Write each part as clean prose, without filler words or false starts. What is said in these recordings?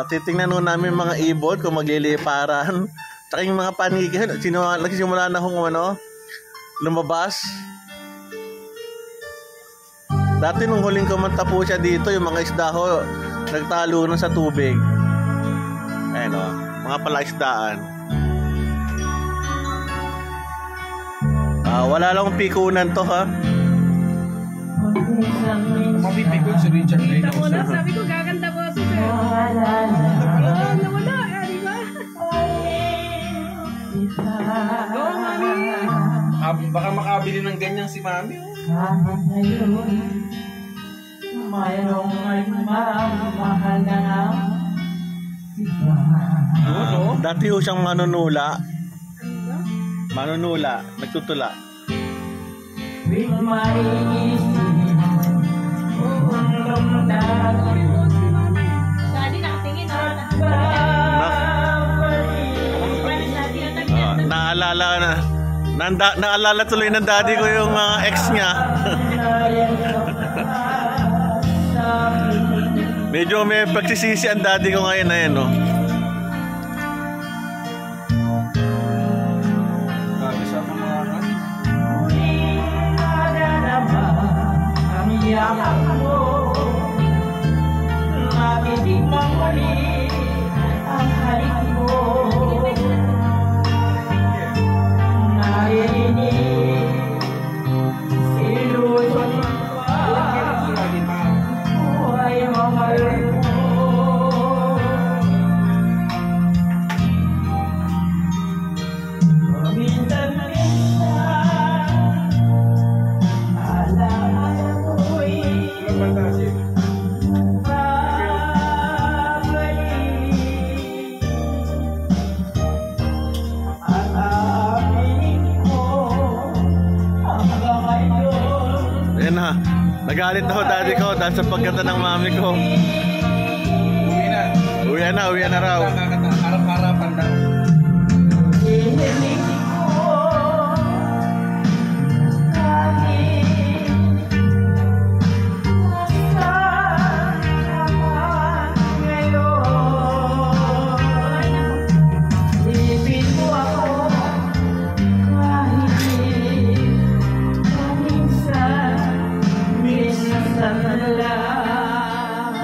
Titingnan nun namin mga ibon kung magliliparan. Tsaka yung mga paniki, nagsimula na kung lumabas. Dati nung huling kumanta po siya dito, yung mga isda ho, nagtalo na sa tubig. Ayun mga palaisdaan. Wala lang pikunan to ha. Mapipikon si Richard Reynolds. Sabi ko gaganda po si Sir. Nawala, di ba? Baka makabili ng ganyang si Mami. Mayroong mahal na Dati ho siyang manunula. Manunula, nagtutula. Daddy, nakatingin Naalala tuloy ng daddy ko yung mga ex niya. Medyo may pagsisisi ang daddy ko ngayon na yan, no? Nagalit ako daddy ko dahil sa pagkanta ng mami ko. Uwi na raw. Harap-harapan na.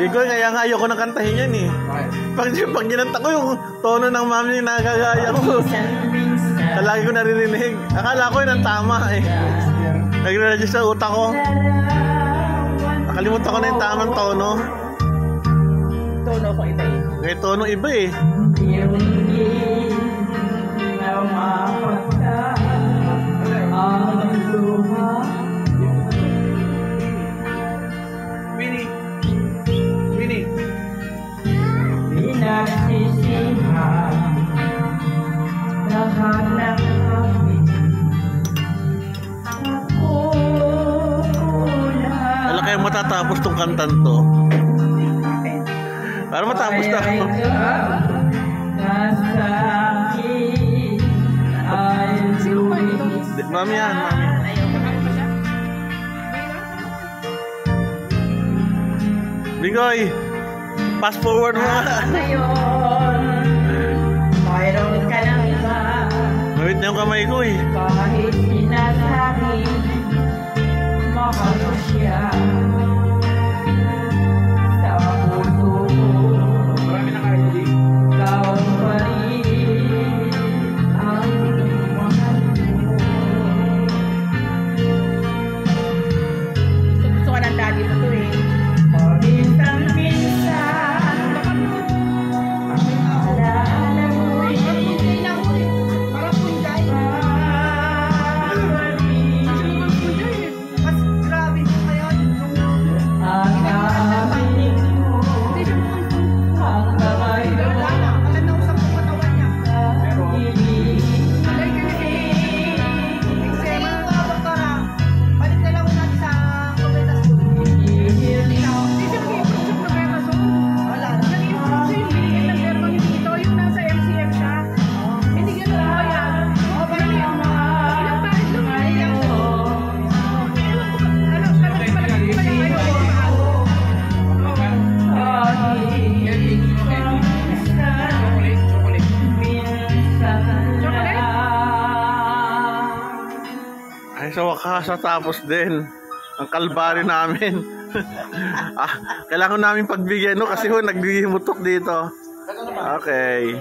Bigoy, kaya nga ayoko nang kantahin yan eh. Pag ginanta ko yung tono ng mami yung nakagaya ko. Lagi ko naririnig. Akala ko yun ang tama eh. Nagre-register sa utak ko. Nakalimutan ko na yung tamang tono. Tono ko iba eh. May tono iba eh. Wala kayong matatapos tong kantan to. Para matapos na ako. Mami yan, mami. Bigoy, fast forward mo nga. Mayroon ka ng iba. Mawit niya yung kamay ko eh. Kahit sinasabi, mahal mo siya. Sa puso ko, Marami na kayo din. ikaw pa rin ang mahal mo. Gusto ka ng daddy mo to eh. Paminsan-minsan, alaala mo'y Parang punday. babalik. sa wakas tapos din ang kalbaryo namin. Kailangan namin pagbigyan, no? Kasi ho, naghihimutok dito. Okay.